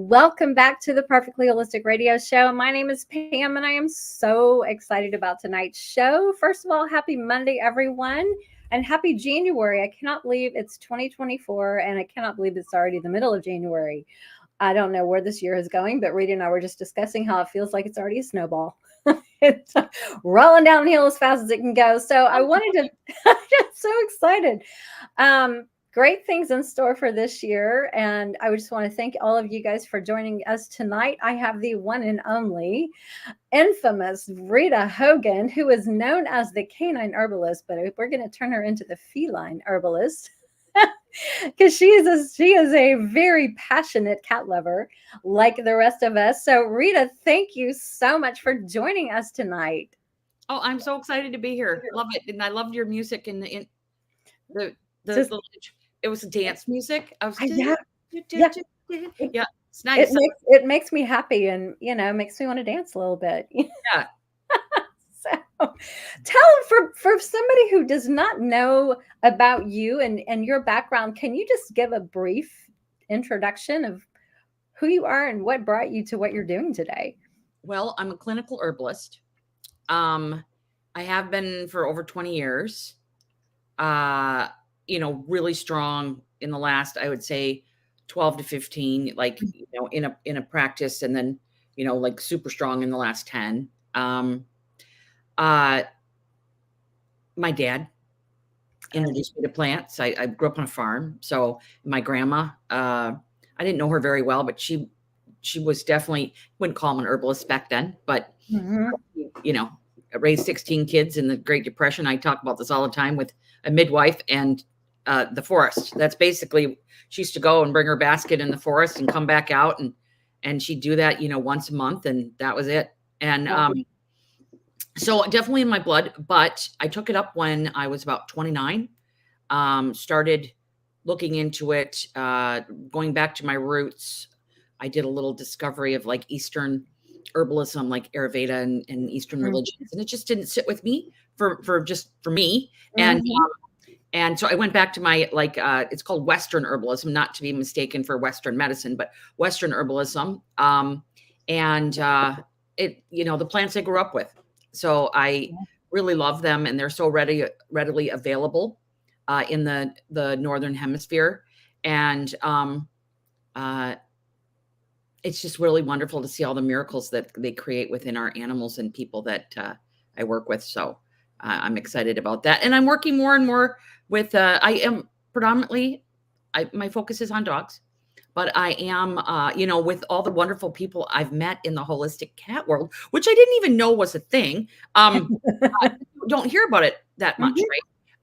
Welcome back to the Perfectly Holistic Radio Show. My name is Pam, and I am so excited about tonight's show. First of all, happy Monday, everyone, and happy January. I cannot believe it's 2024, and I cannot believe it's already the middle of January. I don't know where this year is going, but Rita and I were just discussing how it feels like it's already a snowball. It's rolling downhill as fast as it can go. So I wanted to, I'm just so excited. Great things in store for this year. And I just want to thank all of you guys for joining us tonight. I have the one and only infamous Rita Hogan, who is known as the canine herbalist, but we're going to turn her into the feline herbalist. Because she is a very passionate cat lover, like the rest of us. So, Rita, thank you so much for joining us tonight. Oh, I'm so excited to be here. Love it, and I loved your music and the it was dance music. I was yeah, it's nice. It makes me happy, and makes me want to dance a little bit. Yeah. So tell for somebody who does not know about you and your background, can you just give a brief introduction of who you are and what brought you to what you're doing today? Well, I'm a clinical herbalist. I have been for over 20 years. Really strong in the last, I would say 12 to 15, like, in a practice, and then, like super strong in the last 10. My dad introduced me to plants. I grew up on a farm. So my grandma, I didn't know her very well, but she was definitely, wouldn't call him an herbalist back then, but raised 16 kids in the Great Depression. I talk about this all the time with a midwife and the forest. That's basically, she used to go and bring her basket in the forest and come back out, and she'd do that, once a month, and that was it. And so definitely in my blood, but I took it up when I was about 29, started looking into it, going back to my roots. I did a little discovery of like Eastern herbalism, like Ayurveda and Eastern religions. And it just didn't sit with me for me. And so I went back to my, it's called Western herbalism, not to be mistaken for Western medicine, but Western herbalism. The plants I grew up with. So I really love them, and they're so readily available in the Northern Hemisphere. And it's just really wonderful to see all the miracles that they create within our animals and people that I work with. So I'm excited about that. And I'm working more and more with, I am predominantly, my focus is on dogs. But I am, with all the wonderful people I've met in the holistic cat world, which I didn't even know was a thing. Don't hear about it that much,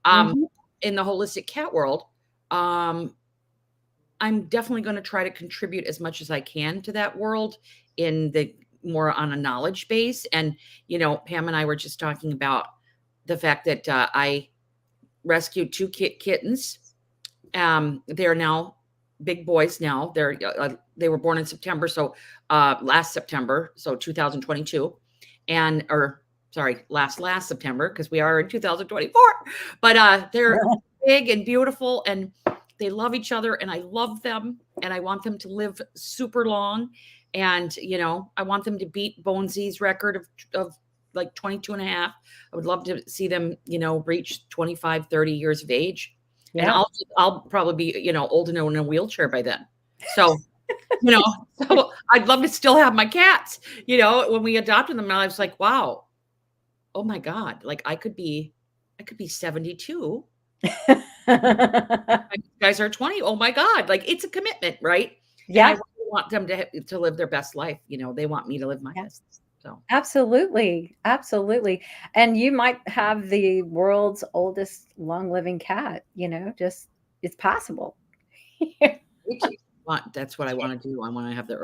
right? In the holistic cat world, I'm definitely going to try to contribute as much as I can to that world in the more on a knowledge base. And, Pam and I were just talking about the fact that I rescued 2 kittens. They are now big boys now. They were born in September. So last September, so 2022, last September, because we are in 2024, but they're big and beautiful, and they love each other, and I love them, and I want them to live super long. And, I want them to beat Bonesy's record of like 22 and a half. I would love to see them, reach 25, 30 years of age. Yeah. And I'll probably be, old and in a wheelchair by then. So, so I'd love to still have my cats, when we adopted them. And I was like, wow, oh my God, like I could be 72. You guys are 20. Oh my God. Like it's a commitment, right? Yeah. And I want them to live their best life. They want me to live my best. So. Absolutely. And you might have the world's oldest long living cat, just it's possible. That's what I want to do. I want to have the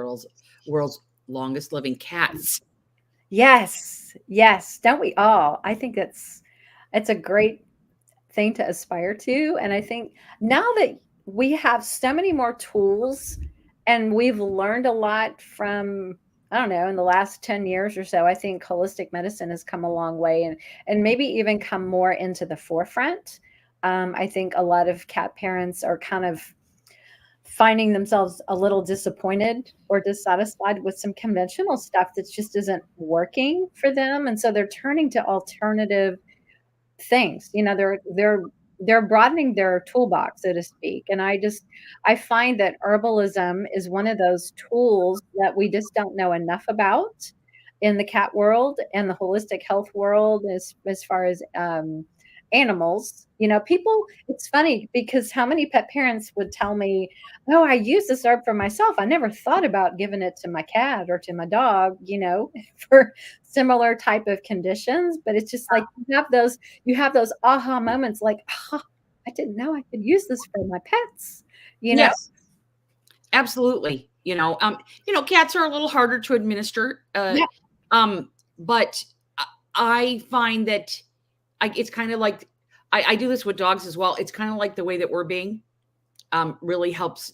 world's longest living cats. Yes. Don't we all? I think it's a great thing to aspire to. And I think now that we have so many more tools and we've learned a lot from, I don't know, in the last 10 years or so, I think holistic medicine has come a long way and maybe even come more into the forefront. I think a lot of cat parents are kind of finding themselves a little disappointed or dissatisfied with some conventional stuff that just isn't working for them, and so they're turning to alternative things. They're broadening their toolbox, so to speak. And I find that herbalism is one of those tools that we just don't know enough about in the cat world and the holistic health world, as far as animals. People, it's funny because how many pet parents would tell me, "Oh, I use this herb for myself. I never thought about giving it to my cat or to my dog," for similar type of conditions. But it's just like you have those aha moments, like, "Ah, I didn't know I could use this for my pets." You know? Yes, absolutely. Cats are a little harder to administer. Yeah. But I find that it's kind of like I do this with dogs as well. It's kind of like the way that we're being really helps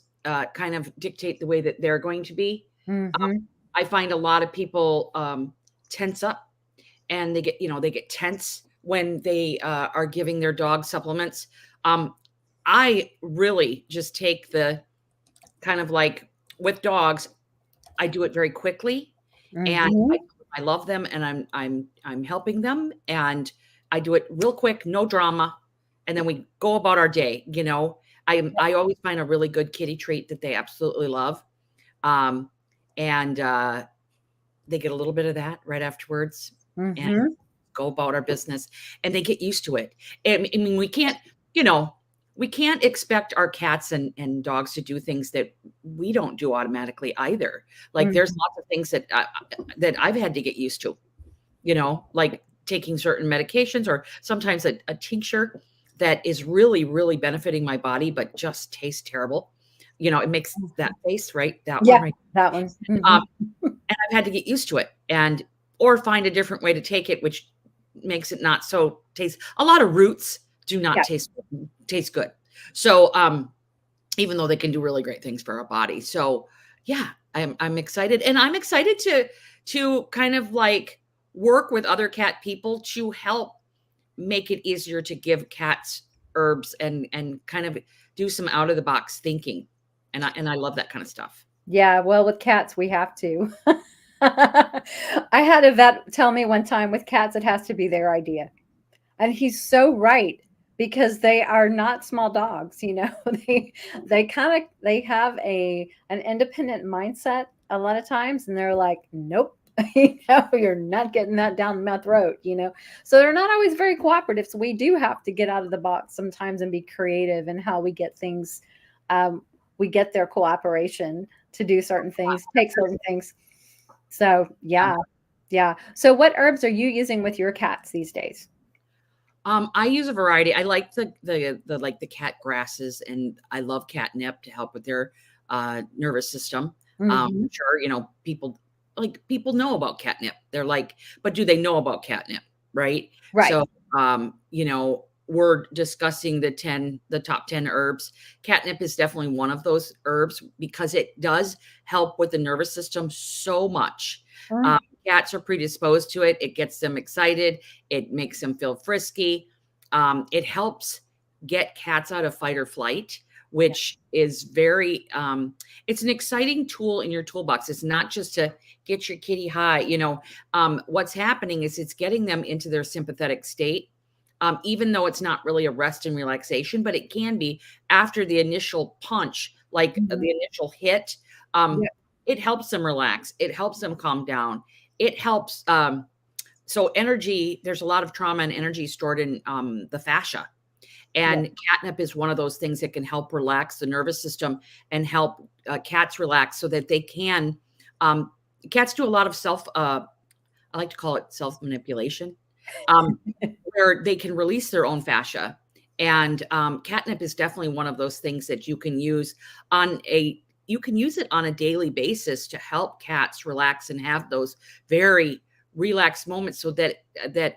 kind of dictate the way that they're going to be. Mhm. I find a lot of people tense up and they get tense when they are giving their dog supplements. I really just take the kind of like with dogs, I do it very quickly, and Mhm. I love them, and I'm helping them, and I do it real quick, no drama, and then we go about our day. I always find a really good kitty treat that they absolutely love, um, and they get a little bit of that right afterwards, and Mhm. go about our business, and they get used to it. I mean, you know, we can't expect our cats and dogs to do things that we don't do automatically either. Like there's Mhm. lots of things that I've had to get used to, like taking certain medications or sometimes a tincture that is really, really benefiting my body, but just tastes terrible. It makes that face, right? That one, Yeah, right? that one. Um, Mhm. and I've had to get used to it or find a different way to take it, which makes it not so taste. A lot of roots do not Yeah. taste good. So, even though they can do really great things for our body. So, yeah, I'm excited, and I'm excited to kind of like work with other cat people to help make it easier to give cats herbs and kind of do some out of the box thinking. And I love that kind of stuff. Yeah, well, with cats, we have to. I had a vet tell me one time, with cats, it has to be their idea. And he's so right, because they are not small dogs. They have an independent mindset a lot of times, and they're like, "Nope." You're not getting that down my throat. So they're not always very cooperative. So we do have to get out of the box sometimes and be creative in how we get things. Um, we get their cooperation to do certain things, take certain things. So Yeah. yeah, yeah. So what herbs are you using with your cats these days? I use a variety. I like the like the cat grasses, and I love catnip to help with their nervous system. Mhm. Sure, people know about catnip. They're like, but do they know about catnip? Right. Right. So, we're discussing the top 10 herbs. Catnip is definitely one of those herbs because it does help with the nervous system so much. Mm. Um, Cats are predisposed to it. It gets them excited. It makes them feel frisky. It helps get cats out of fight or flight, which is it's an exciting tool in your toolbox. It's not just to get your kitty high. What's happening is it's getting them into their sympathetic state. Even though it's not really a rest and relaxation, but it can be after the initial punch, like Mhm. the initial hit. Um, Yeah. it helps them relax. It helps them calm down. It helps. So energy, there's a lot of trauma and energy stored in the fascia. Yeah. And catnip is one of those things that can help relax the nervous system and help cats relax so that they can. Um, Cats do a lot of I like to call it self manipulation, um, where they can release their own fascia. And catnip is definitely one of those things that you can use it on a daily basis to help cats relax and have those very relaxed moments so that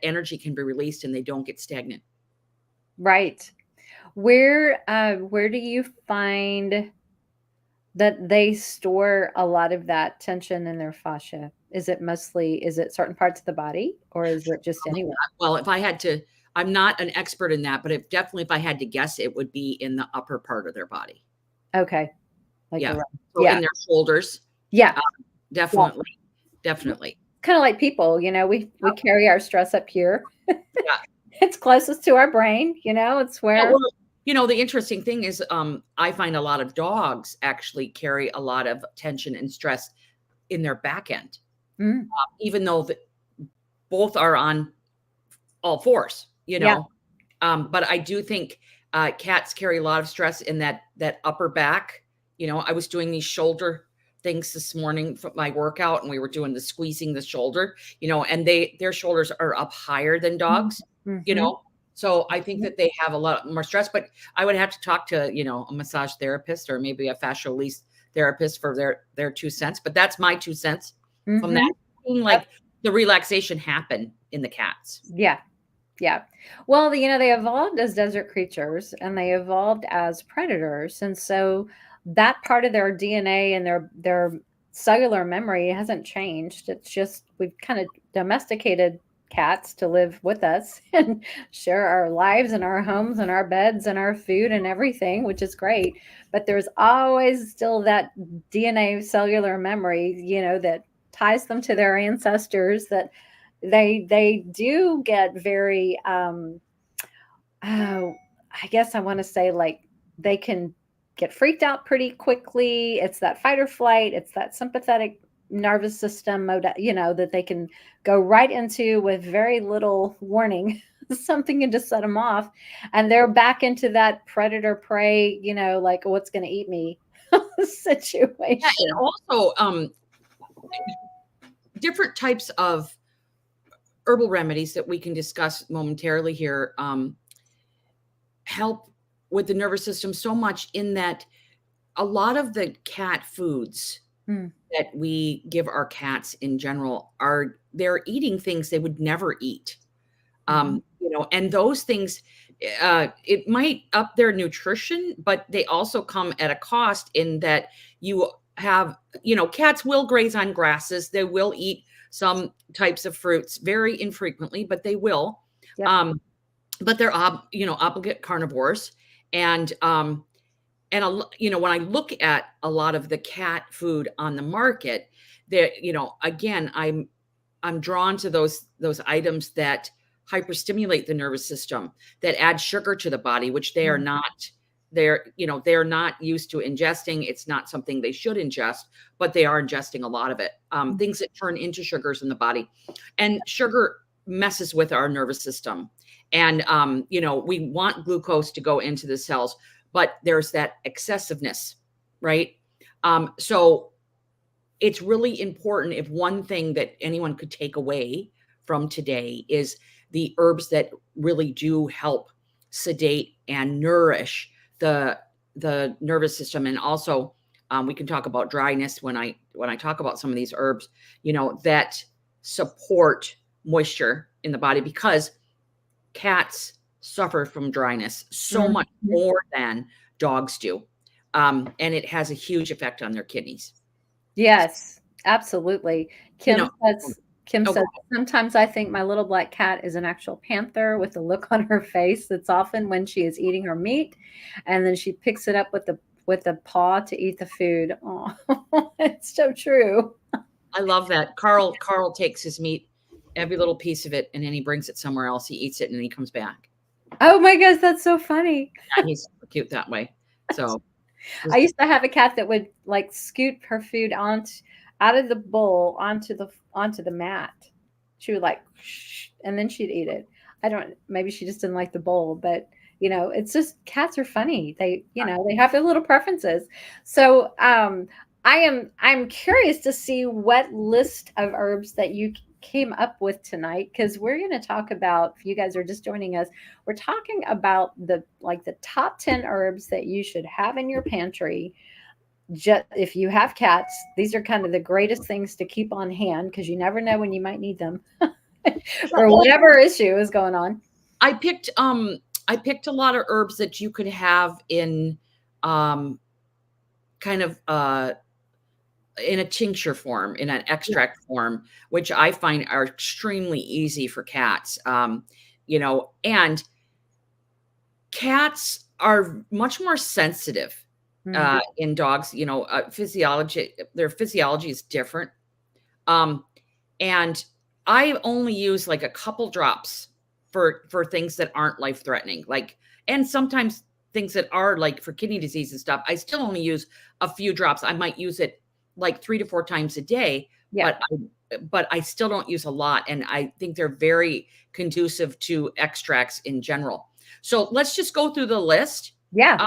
energy can be released and they don't get stagnant. Right. Where do you find that they store a lot of that tension in their fascia? Is it certain parts of the body, or is it just anywhere? Well, if I had to, I'm not an expert in that, but if I had to guess, it would be in the upper part of their body. Okay. like Yeah. around. So Yeah. in their shoulders. Yeah. Definitely. Definitely. Kind of like people, we carry our stress up here. Yeah. It's closest to our brain, it's Yeah, where. well, the interesting thing is, I find a lot of dogs actually carry a lot of tension and stress in their back end, Mm, even though both are on all fours, yeah. But I do think cats carry a lot of stress in that upper back. I was doing these shoulder things this morning for my workout, and we were doing the squeezing the shoulder, and their shoulders are up higher than dogs, Mm-hmm. So I think that they have a lot more stress. But I would have to talk to, a massage therapist or maybe a fascialist therapist for their 2 cents. But that's my 2 cents from that. Seeing like the relaxation happen in the cats. Yeah. Yeah. Well, they evolved as desert creatures and they evolved as predators. And so that part of their DNA and their cellular memory hasn't changed. It's just we've kind of domesticated cats to live with us and share our lives and our homes and our beds and our food and everything, which is great. But there's always still that DNA cellular memory, that ties them to their ancestors, that they do get very oh, I guess I want to say like they can get freaked out pretty quickly. It's that fight or flight, it's that sympathetic nervous system mode, that they can go right into with very little warning. Something can just set them off and they're back into that predator prey, like what's going to eat me situation. Yeah, and also different types of herbal remedies that we can discuss momentarily here help with the nervous system so much, in that a lot of the cat foods that we give our cats in general they're eating things they would never eat. And those things, it might up their nutrition, but they also come at a cost in that you have, cats will graze on grasses. They will eat some types of fruits very infrequently, but they will. Yep. But they're obligate carnivores. And when I look at a lot of the cat food on the market, that, again, I'm drawn to those items that hyperstimulate the nervous system, that add sugar to the body, which they are not. They're not used to ingesting. It's not something they should ingest, but they are ingesting a lot of it. Things that turn into sugars in the body, and sugar messes with our nervous system. And we want glucose to go into the cells, but there's that excessiveness, right? So it's really important. If one thing that anyone could take away from today is the herbs that really do help sedate and nourish the nervous system. And also we can talk about dryness when I talk about some of these herbs, that support moisture in the body, because cats suffer from dryness so much more than dogs do. And it has a huge effect on their kidneys. Yes, absolutely. Kim Oh, says, sometimes I think my little black cat is an actual panther with a look on her face. That's often when she is eating her meat, and then she picks it up with the paw to eat the food. Oh, it's so true. I love that. Carl takes his meat, every little piece of it, and then he brings it somewhere else. He eats it and then he comes back. Oh my gosh, that's so funny. Yeah, he's cute that way. So I used to have a cat that would like scoot her food out of the bowl onto the mat. She would like, and then she'd eat it. Maybe she just didn't like the bowl, but it's just cats are funny. They have their little preferences. So I'm curious to see what list of herbs that you came up with tonight, because we're going to talk about, if you guys are just joining us, we're talking about the top 10 herbs that you should have in your pantry. Just if you have cats, these are kind of the greatest things to keep on hand, because you never know when you might need them for whatever issue is going on. I picked a lot of herbs that you could have in kind of in a tincture form, in an extract form, which I find are extremely easy for cats. And cats are much more sensitive in dogs. You know, their physiology is different. And I only use like a couple drops for things that aren't life threatening, like, and sometimes things that are like for kidney disease and stuff. I still only use a few drops. I might use it like 3 to 4 times a day, Yeah. but I still don't use a lot. And I think they're very conducive to extracts in general. So let's just go through the list. Yeah.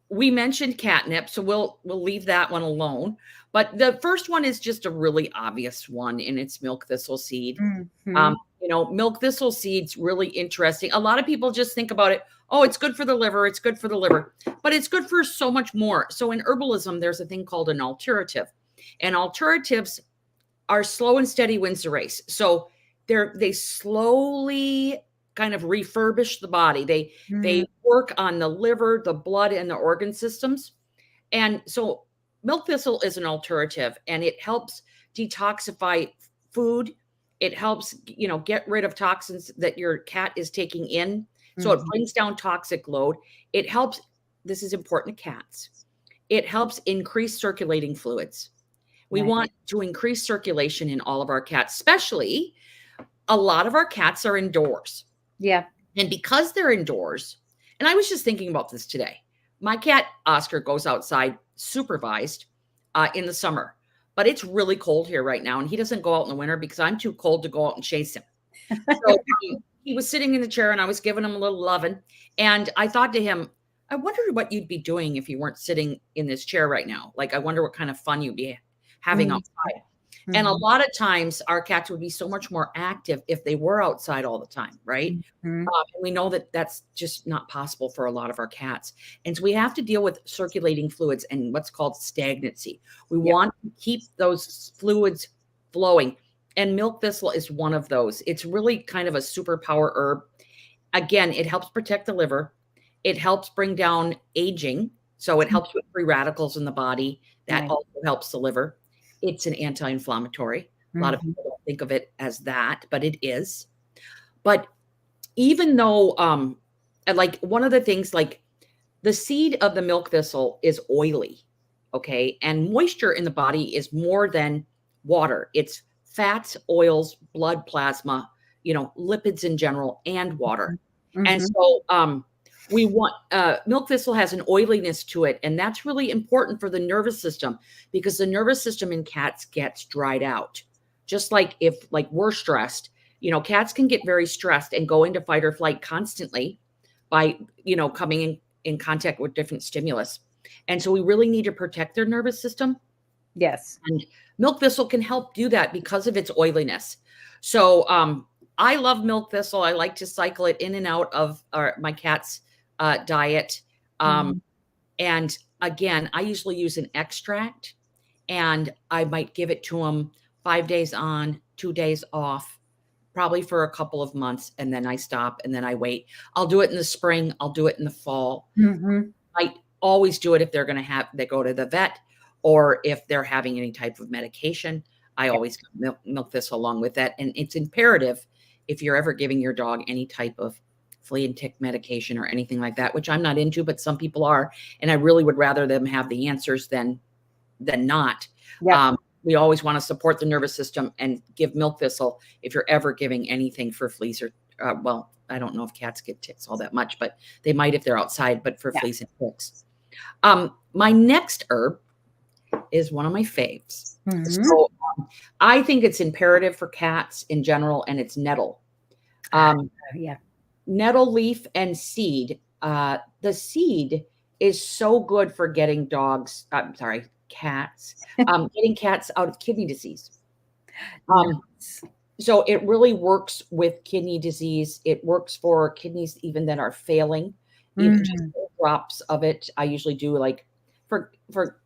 We mentioned catnip, so we'll leave that one alone. But the first one is just a really obvious one, and it's milk thistle seed. Mhm. You know, milk thistle seed's really interesting. A lot of people just think about it, oh, it's good for the liver, it's good for the liver, but it's good for so much more. So in herbalism, there's a thing called an alterative, and alteratives are slow and steady wins the race. So they slowly kind of refurbish the body. They work on the liver, the blood, and the organ systems. And so milk thistle is an alterative, and it helps detoxify food. It helps, you know, get rid of toxins that your cat is taking in. So it brings down toxic load. It helps, this is important to cats, it helps increase circulating fluids. We want to increase circulation in all of our cats, especially a lot of our cats are indoors. Yeah. And because they're indoors, and I was just thinking about this today, my cat Oscar goes outside supervised in the summer, but it's really cold here right now. And he doesn't go out in the winter because I'm too cold to go out and chase him. So he was sitting in the chair and I was giving him a little loving. And I thought to him, I wonder what you'd be doing if you weren't sitting in this chair right now. Like, I wonder what kind of fun you'd be having outside. And a lot of times our cats would be so much more active if they were outside all the time, right? And we know that that's just not possible for a lot of our cats. And so we have to deal with circulating fluids and what's called stagnancy. We want to keep those fluids flowing. And milk thistle is one of those. It's really kind of a superpower herb. Again, it helps protect the liver. It helps bring down aging. So it helps with free radicals in the body. That also helps the liver. It's an anti-inflammatory. A lot of people don't think of it as that, but it is. But even though, like, one of the things, like, the seed of the milk thistle is oily, okay? And moisture in the body is more than water. It's fats, oils, blood plasma, you know, lipids in general, and water. And so we want, milk thistle has an oiliness to it. And that's really important for the nervous system, because the nervous system in cats gets dried out. Just like if, like, we're stressed, you know, cats can get very stressed and go into fight or flight constantly by, you know, coming in contact with different stimulus. And so we really need to protect their nervous system. Yes. And milk thistle can help do that because of its oiliness. So I love milk thistle. I like to cycle it in and out of my cat's diet. And again, I usually use an extract, and I might give it to them 5 days on, 2 days off, probably for a couple of months. And then I stop and then I wait. I'll do it in the spring. I'll do it in the fall. I always do it if they're going to they go to the vet, or if they're having any type of medication. I always milk thistle along with that. And it's imperative if you're ever giving your dog any type of flea and tick medication or anything like that, which I'm not into, but some people are. And I really would rather them have the answers than not. We always want to support the nervous system and give milk thistle if you're ever giving anything for fleas or, well, I don't know if cats get ticks all that much, but they might if they're outside, but for fleas and ticks. My next herb is one of my faves. So I think it's imperative for cats in general, and it's nettle. Nettle leaf and seed. The seed is so good for getting cats, getting cats out of kidney disease. So it really works with kidney disease. It works for kidneys even that are failing. Even just drops of it. I usually do, like, for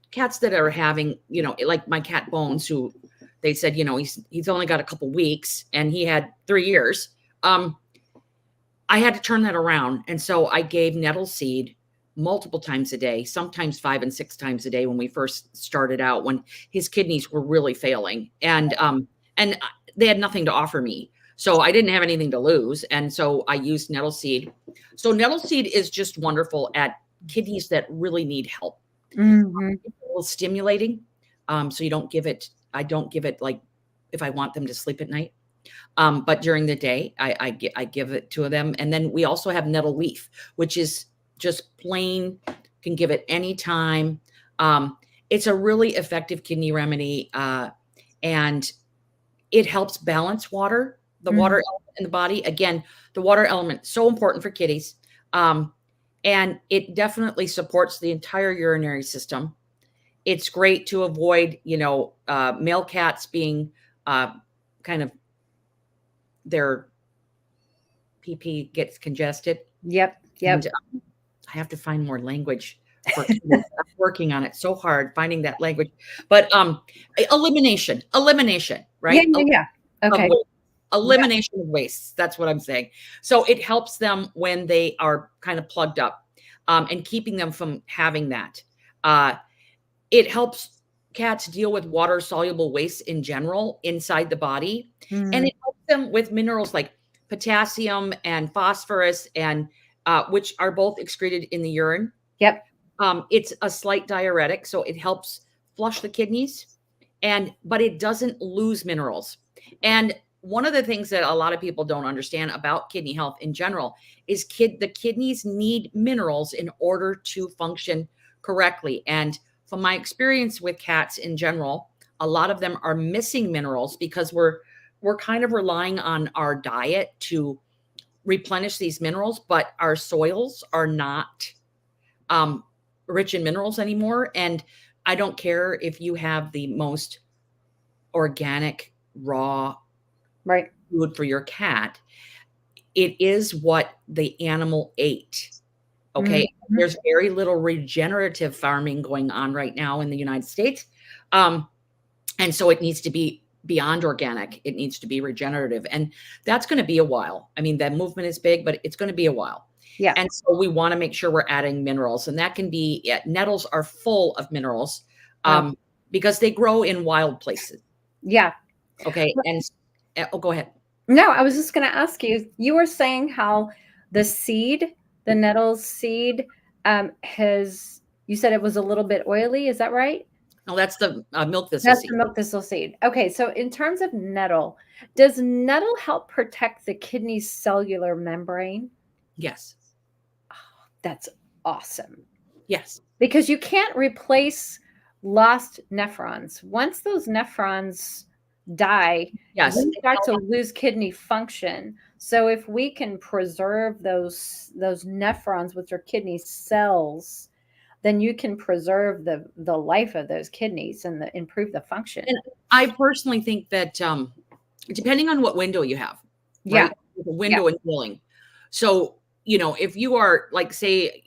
cats that are having, you know, like my cat Bones, who they said, you know, he's only got a couple weeks and he had 3 years. I had to turn that around. And so I gave nettle seed multiple times a day, sometimes 5 and 6 times a day when we first started out, when his kidneys were really failing. And they had nothing to offer me. So I didn't have anything to lose. And so I used nettle seed. So nettle seed is just wonderful at kidneys that really need help. Mm-hmm. It's a little stimulating. So you don't give it, I don't give it like if I want them to sleep at night. But during the day, I give it to them. And then we also have nettle leaf, which is just plain, can give it anytime. It's a really effective kidney remedy. And it helps balance water, the water element in the body. Again, the water element, so important for kitties. And it definitely supports the entire urinary system. It's great to avoid, male cats being kind of their PP gets congested. Yep. And I have to find more language for kids. I'm working on it so hard, finding that language. But elimination, right? Yeah. Okay. Elimination of wastes. That's what I'm saying. So it helps them when they are kind of plugged up, and keeping them from having that. It helps cats deal with water soluble wastes in general inside the body. And it helps them with minerals like potassium and phosphorus, and which are both excreted in the urine. Yep. It's a slight diuretic, so it helps flush the kidneys, but it doesn't lose minerals. And one of the things that a lot of people don't understand about kidney health in general is the kidneys need minerals in order to function correctly. And from my experience with cats in general, a lot of them are missing minerals because we're kind of relying on our diet to replenish these minerals, but our soils are not rich in minerals anymore. And I don't care if you have the most organic, raw food for your cat. It is what the animal ate. Okay. There's very little regenerative farming going on right now in the United States. And so it needs to be beyond organic. It needs to be regenerative. And that's going to be a while. I mean, that movement is big, but it's going to be a while. Yeah. And so we want to make sure we're adding minerals. And that can be, nettles are full of minerals because they grow in wild places. Yeah. Okay. And go ahead. No, I was just going to ask you, you were saying how the nettle's seed you said it was a little bit oily. Is that right? No, that's the milk thistle That's seed. the milk thistle seed. Okay. So in terms of nettle, does nettle help protect the kidney's cellular membrane? Yes. Oh, that's awesome. Yes. Because you can't replace lost nephrons. Once those nephrons die, yes, we start to lose kidney function. So if we can preserve those nephrons, which are kidney cells, then you can preserve the life of those kidneys and improve the function. And I personally think that depending on what window you have, right? The window and healing. So, if you are like, say,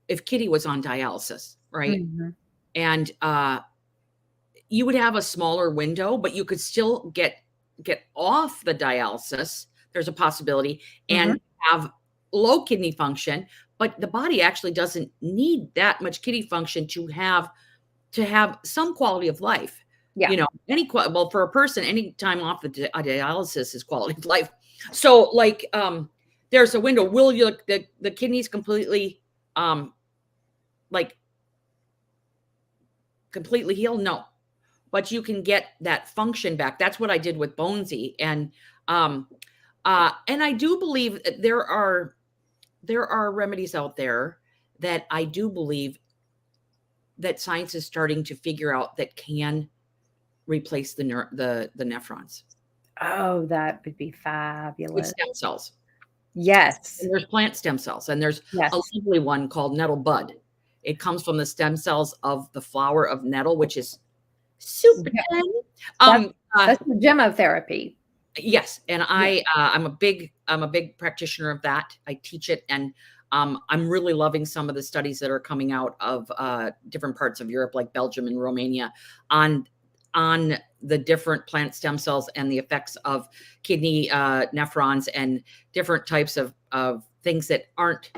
if Kitty was on dialysis, right? And you would have a smaller window, but you could still get off the dialysis. There's a possibility, and have low kidney function, but the body actually doesn't need that much kidney function to have some quality of life. Yeah. For a person, any time off the dialysis is quality of life. So like, there's a window. Will the kidneys completely, completely heal? No. But you can get that function back. That's what I did with Bonesy. And I do believe that there are remedies out there that I do believe that science is starting to figure out that can replace the nephrons. Oh, that would be fabulous. With stem cells. Yes. And there's plant stem cells, and there's a lovely one called Nettle Bud. It comes from the stem cells of the flower of nettle, which is super good. That's the gemotherapy. Yes, and I'm a big practitioner of that. I teach it, and I'm really loving some of the studies that are coming out of different parts of Europe, like Belgium and Romania, on the different plant stem cells and the effects of kidney nephrons and different types of things that aren't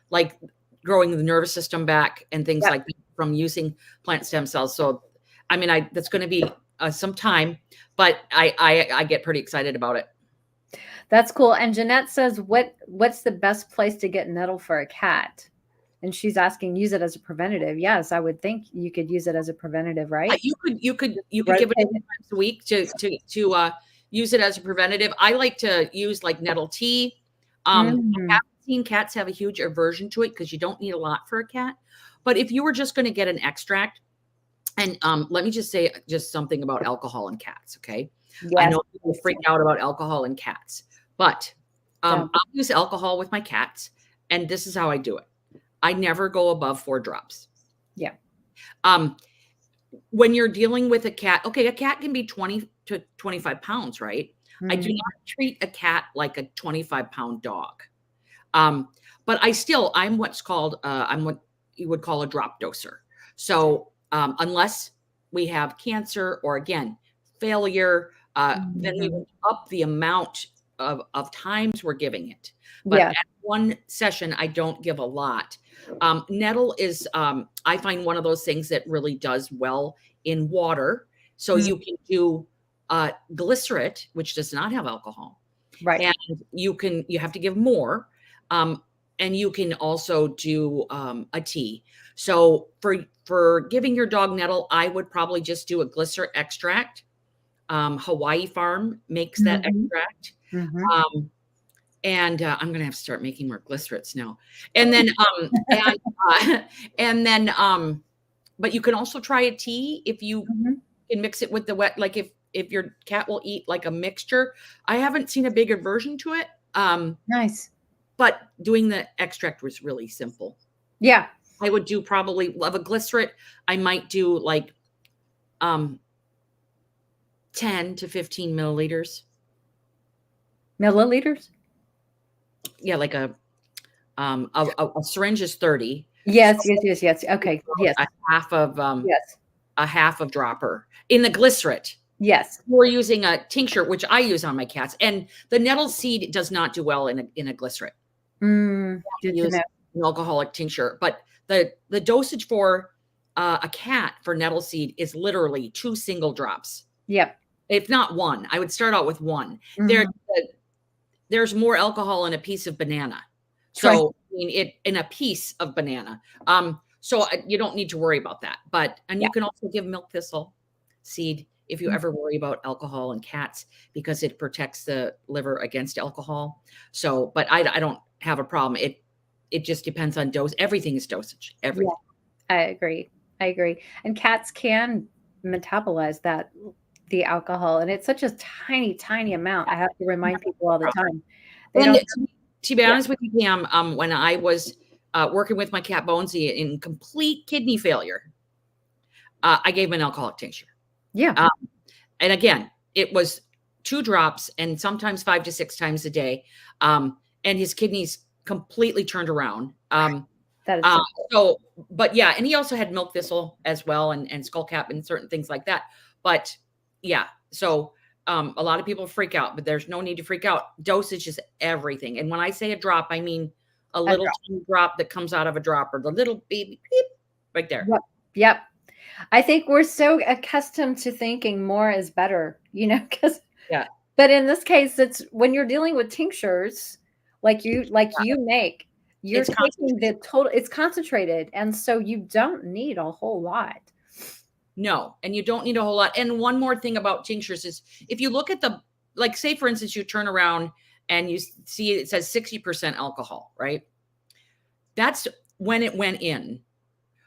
like growing the nervous system back and things like that from using plant stem cells. So, I mean, that's going to be some time, but I get pretty excited about it. That's cool. And Jeanette says, what's the best place to get nettle for a cat? And she's asking, use it as a preventative. Yes, I would think you could use it as a preventative, right? You could give it times a week to use it as a preventative. I like to use like nettle tea. I haven't seen cats have a huge aversion to it because you don't need a lot for a cat. But if you were just going to get an extract, and let me just say just something about alcohol in cats, okay? Yes. I know people freak out about alcohol in cats, but I'll use alcohol with my cats, and this is how I do it. I never go above 4 drops. Yeah. When you're dealing with a cat, okay, a cat can be 20 to 25 pounds, right? I do not treat a cat like a 25-pound dog. But I'm what's called, I'm what you would call a drop doser. So unless we have cancer or, again, failure, then we would up the amount of times we're giving it. But at one session, I don't give a lot. Nettle is, I find, one of those things that really does well in water. So you can do glycerin, which does not have alcohol. Right. And you have to give more. And you can also do a tea. So for giving your dog nettle, I would probably just do a glycerin extract. Hawaii Farm makes that extract. And I'm going to have to start making more glycerins now. And then, but you can also try a tea if you can mix it with the wet, like if your cat will eat like a mixture. I haven't seen a big aversion to it. Nice. But doing the extract was really simple. Yeah. I would do probably of a glycerin. I might do like 10 to 15 milliliters. Milliliters? Yeah, like a syringe is 30. Yes. Okay. Yes. A half of dropper in the glycerin. Yes. We're using a tincture, which I use on my cats, and the nettle seed does not do well in a glycerin. Use an alcoholic tincture, but the dosage for a cat for nettle seed is literally 2 single drops. Yep. If not 1, I would start out with 1. There's more alcohol in a piece of banana. So I mean, in a piece of banana. So you don't need to worry about that. And you can also give milk thistle seed if you ever worry about alcohol in cats, because it protects the liver against alcohol. So, but I don't have a problem. It just depends on dose. Everything is dosage. Everything. Yeah, I agree. And cats can metabolize the alcohol, and it's such a tiny, tiny amount. I have to remind people all the time. To be honest with you, Pam, when I was working with my cat Bonesy in complete kidney failure, I gave him an alcoholic tincture. Yeah. And again, it was 2 drops and sometimes 5 to 6 times a day. And his kidneys completely turned around. That is but yeah, and he also had milk thistle as well, and skullcap and certain things like that. But yeah, so a lot of people freak out, but there's no need to freak out. Dosage is everything. And when I say a drop, I mean a little tiny drop that comes out of a dropper, the little baby beep right there. Yep. I think we're so accustomed to thinking more is better, because but in this case, it's when you're dealing with tinctures like you make, you're taking the total, it's concentrated. And so you don't need a whole lot. No, and you don't need a whole lot. And one more thing about tinctures is if you look at like say, for instance, you turn around and you see it says 60% alcohol, right? That's when it went in.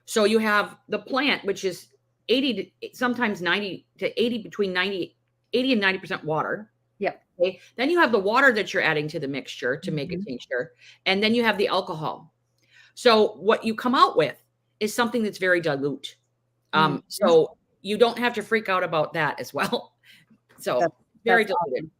So you have the plant, which is 80 to sometimes 90 to 80, between 80 and 90% water. Yep. Okay. Then you have the water that you're adding to the mixture to make a tincture. And then you have the alcohol. So what you come out with is something that's very dilute. So you don't have to freak out about that as well. So that's very diluted.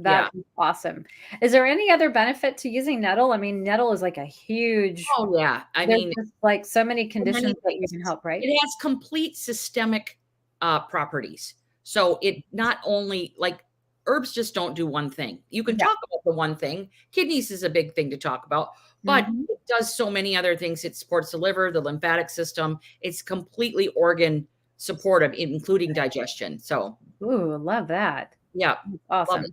That's awesome. Is there any other benefit to using nettle? I mean, nettle is like a huge. Oh yeah. I mean, just like so many conditions that you can help, right? It has complete systemic properties. So it not only like herbs just don't do one thing. You can talk about the one thing. Kidneys is a big thing to talk about, but it does so many other things. It supports the liver, the lymphatic system. It's completely organ supportive, including digestion. So, ooh, love that. Yeah. Awesome.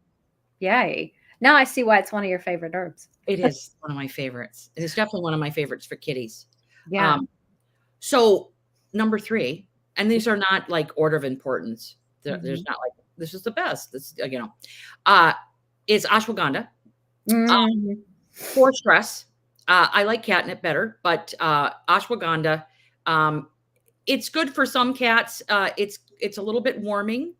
Yay. Now I see why it's one of your favorite herbs. It is one of my favorites. It is definitely one of my favorites for kitties. Yeah. So number 3, and these are not like order of importance. There's Mhm. not like this is the best. This, is ashwagandha Mhm. for stress. I like catnip better, but ashwagandha, um, it's good for some cats. It's a little bit warming.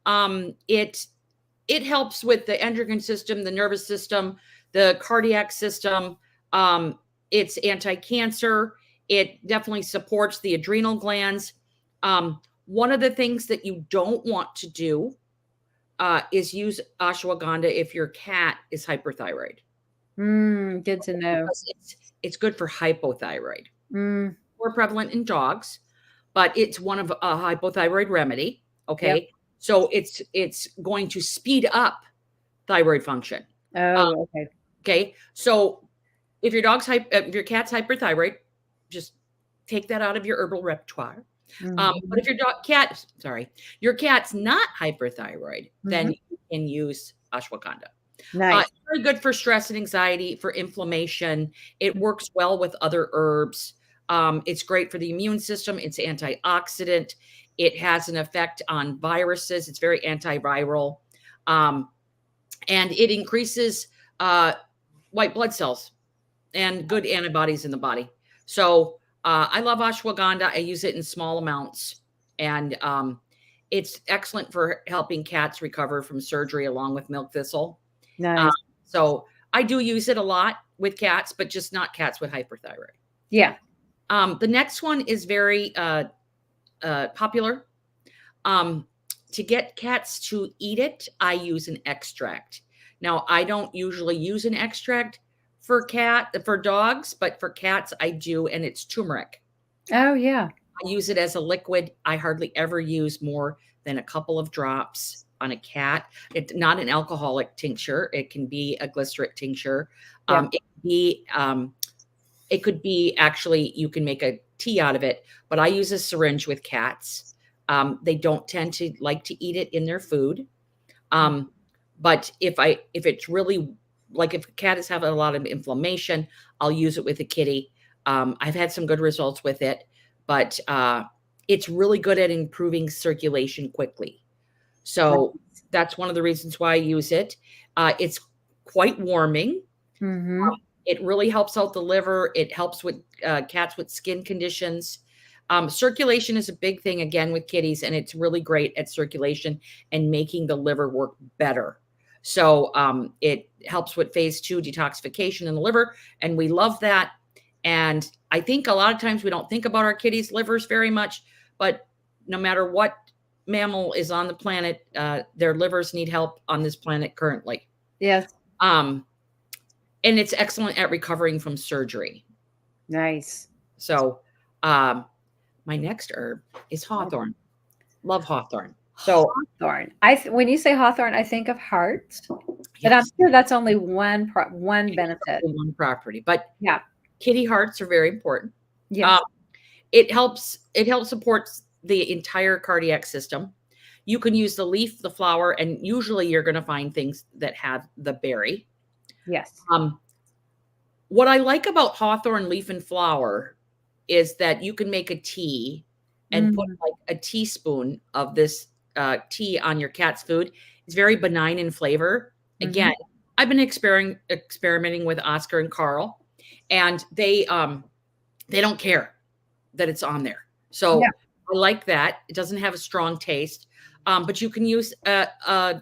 It helps with the endocrine system, the nervous system, the cardiac system. Um, it's anti-cancer. It definitely supports the adrenal glands. One of the things that you don't want to do is use ashwagandha if your cat is hyperthyroid. Good to know. Because it's good for hypothyroid. Mm, More prevalent in dogs, but it's one of a hypothyroid remedy. yep. Okay, so it's going to speed up thyroid function. Oh, okay. Okay, so if if your cat's hyperthyroid, just take that out of your herbal repertoire. But Mhm. if your cat's not hyperthyroid, then Mhm. you can use ashwagandha. Nice. It's very good for stress and anxiety, for inflammation. It works well with other herbs. It's great for the immune system. It's antioxidant. It has an effect on viruses. It's very antiviral. Um, and it increases white blood cells and good antibodies in the body. So I love ashwagandha. I use it in small amounts. And it's excellent for helping cats recover from surgery along with milk thistle. Uh, Nice. so I do use it a lot with cats, but just not cats with hyperthyroid. Yeah. The next one is very popular. Um, to get cats to eat it, I use an extract. Now, I don't usually use an extract for dogs, but for cats I do, and it's turmeric. Oh, yeah. I use it as a liquid. I hardly ever use more than a couple of drops on a cat. It's not an alcoholic tincture. It can be a glyceric tincture. Yep. It could be actually, you can make a tea out of it, but I use a syringe with cats. They don't tend to like to eat it in their food. But if it's really like if a cat is having a lot of inflammation, I'll use it with a kitty. I've had some good results with it, but it's really good at improving circulation quickly. So that's one of the reasons why I use it. It's quite warming. Mm-hmm. It really helps out the liver. It helps with cats with skin conditions. Circulation is a big thing again with kitties, and it's really great at circulation and making the liver work better. So it helps with phase 2 detoxification in the liver, and we love that. And I think a lot of times we don't think about our kitties' livers very much, but no matter what mammal is on the planet, their livers need help on this planet currently. Yes. And it's excellent at recovering from surgery. Nice. So my next herb is hawthorn. Love hawthorn. So Hawthorn. When you say hawthorn, I think of heart, but I'm yes, sure that's only one benefit. one property, but Yeah. kitty hearts are very important. Yes. It helps support the entire cardiac system. You can use the leaf, the flower, and usually you're going to find things that have the berry. Yes. What I like about hawthorn leaf and flower is that you can make a tea and put like a teaspoon of this tea on your cat's food. It's very benign in flavor. Again, I've been experimenting with Oscar and Carl, and they don't care that it's on there. So Yeah. I like that. It doesn't have a strong taste, but you can use a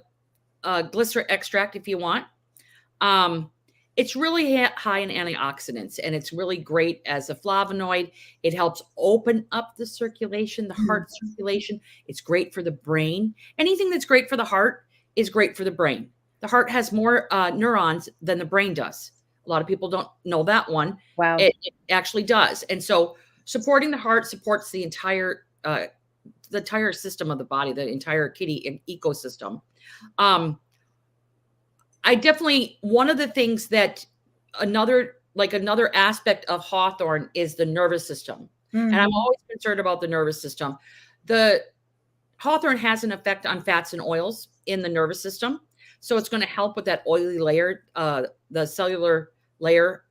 glycerin extract if you want. It's really high in antioxidants, and it's really great as a flavonoid. It helps open up the circulation, the heart circulation. It's great for the brain. Anything that's great for the heart is great for the brain. The heart has more neurons than the brain does. A lot of people don't know that one. Wow. It actually does. And so supporting the heart supports the entire system of the body, the entire kitty ecosystem. I definitely, one of the things that another aspect of hawthorn is the nervous system. And I'm always concerned about the nervous system. The hawthorn has an effect on fats and oils in the nervous system. So it's going to help with that oily layer, the cellular layer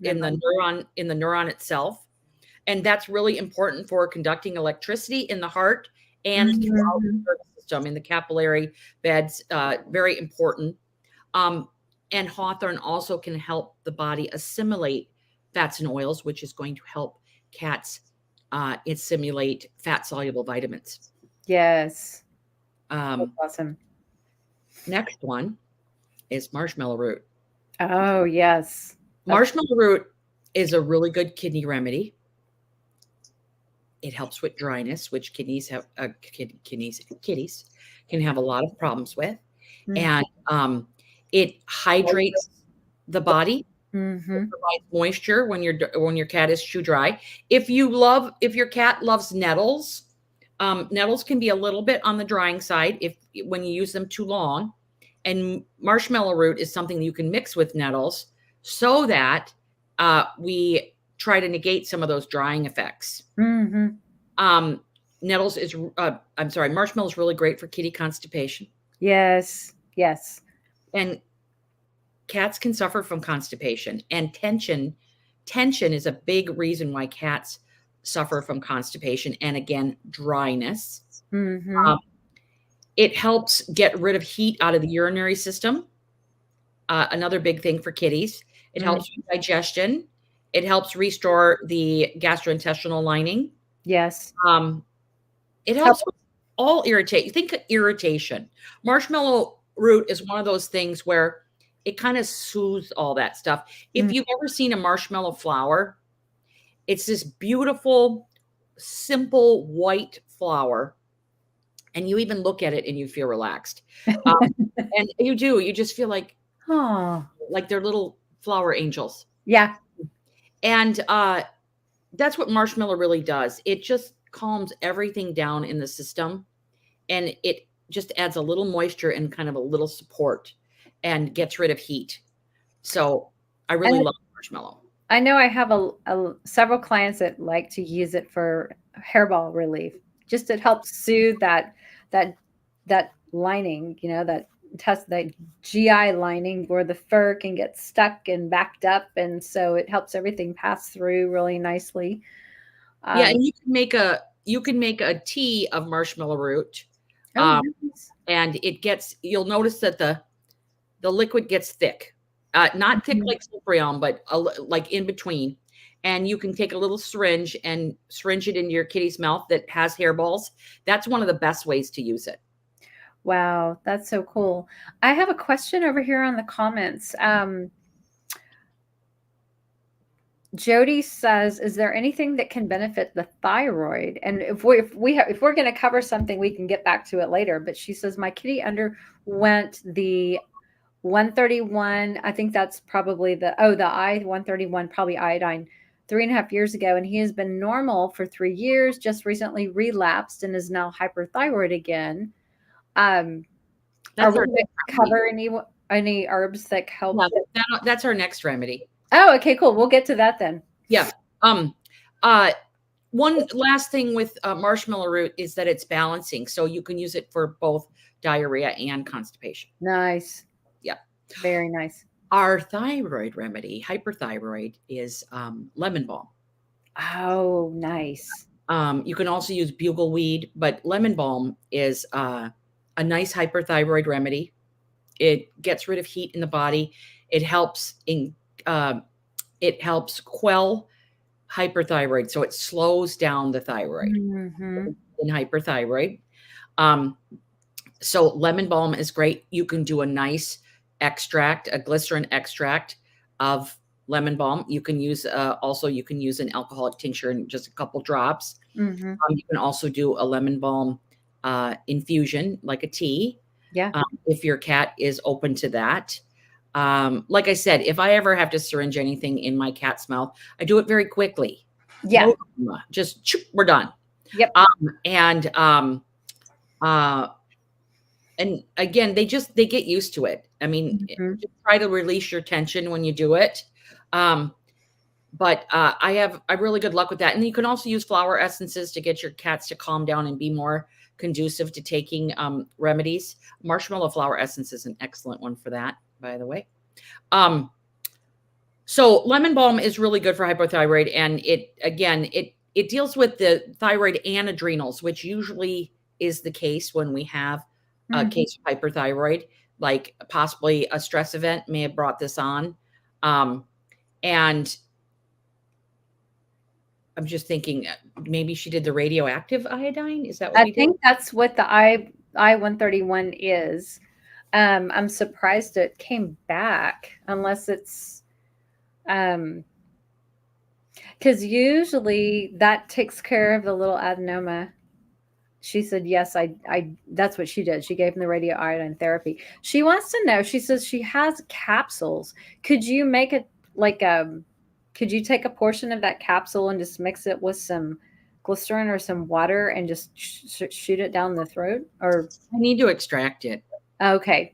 in the neuron itself. And that's really important for conducting electricity in the heart and throughout the nervous system in the capillary beds. Very important. And Hawthorn also can help the body assimilate fats and oils, which is going to help cats assimilate fat-soluble vitamins. Yes. That's awesome. Next one is marshmallow root. Oh, yes. Marshmallow root is a really good kidney remedy. It helps with dryness, which kitties can have a lot of problems with. And it hydrates the body, provides moisture when your cat is too dry. If your cat loves nettles, nettles can be a little bit on the drying side when you use them too long. And marshmallow root is something you can mix with nettles so that we try to negate some of those drying effects. Marshmallow is really great for kitty constipation. Yes. And cats can suffer from constipation, and tension is a big reason why cats suffer from constipation. And again, dryness. It helps get rid of heat out of the urinary system. Another big thing for kitties. It helps with digestion. It helps restore the gastrointestinal lining. Yes. It helps with all irritation. Think of irritation. Marshmallow root is one of those things where it kind of soothes all that stuff. If you've ever seen a marshmallow flower, it's this beautiful, simple white flower. And you even look at it and you feel relaxed. And you do. You just feel like, like they're little flower angels. Yeah. And that's what marshmallow really does. It just calms everything down in the system. And it just adds a little moisture and kind of a little support and gets rid of heat. So I really love marshmallow. I know I have several clients that like to use it for hairball relief. Just it helps soothe that lining, that GI lining where the fur can get stuck and backed up, and so it helps everything pass through really nicely. And you can make a tea of marshmallow root, and you'll notice that the liquid gets thick, not thick like sulfurion, but like in between. And you can take a little syringe and syringe it into your kitty's mouth that has hairballs. That's one of the best ways to use it. Wow, that's so cool. I have a question over here on the comments. Jody says, "Is there anything that can benefit the thyroid?" And if we're going to cover something, we can get back to it later. But she says, "My kitty underwent the 131. I think that's probably the I-131, probably iodine, 3.5 years ago, and he has been normal for 3 years. Just recently relapsed and is now hyperthyroid again." Are we going to cover any herbs that help? That's our next remedy. Oh, okay, cool. We'll get to that then. Yeah. One last thing with marshmallow root is that it's balancing, so you can use it for both diarrhea and constipation. Nice. Yeah. Very nice. Our thyroid remedy, hyperthyroid, is lemon balm. Oh, nice. You can also use bugleweed, but lemon balm is a nice hyperthyroid remedy. It gets rid of heat in the body. It helps quell hyperthyroid, so it slows down the thyroid in hyperthyroid. So lemon balm is great. You can do a nice extract, a glycerin extract of lemon balm. You can use you can use an alcoholic tincture in just a couple drops. You can also do a lemon balm infusion, like a tea. Yeah. If your cat is open to that. Like I said, if I ever have to syringe anything in my cat's mouth, I do it very quickly. Yeah. Just we're done. Yep. And again, they get used to it. I mean, just try to release your tension when you do it. But I have really good luck with that. And you can also use flower essences to get your cats to calm down and be more conducive to taking remedies. Marshmallow flower essence is an excellent one for that, by the way. So lemon balm is really good for hypothyroid, and it it deals with the thyroid and adrenals, which usually is the case when we have a case of hyperthyroid, like possibly a stress event may have brought this on. And I'm just thinking maybe she did the radioactive iodine. Is that what we did? I think that's what the I-131 is. I'm surprised it came back, unless it's because usually that takes care of the little adenoma. She said, yes, I that's what she did. She gave him the radioiodine therapy. She wants to know, she says she has capsules. Could you make it like, could you take a portion of that capsule and just mix it with some glycerin or some water and just shoot it down the throat? Or I need to extract it. okay.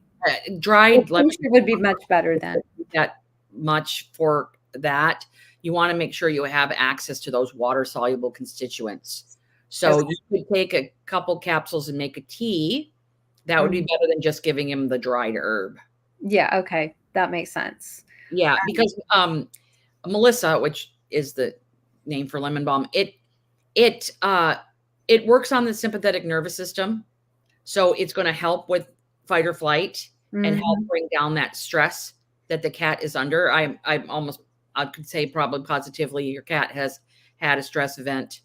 Dried lemon would be much better then. That much for that. You want to make sure you have access to those water soluble constituents. So you could take a couple capsules and make a tea. That would be better than just giving him the dried herb. Yeah. Okay. That makes sense. Yeah. Because Melissa, which is the name for lemon balm, it works on the sympathetic nervous system. So it's going to help with fight or flight and help bring down that stress that the cat is under. I could say probably positively your cat has had a stress event.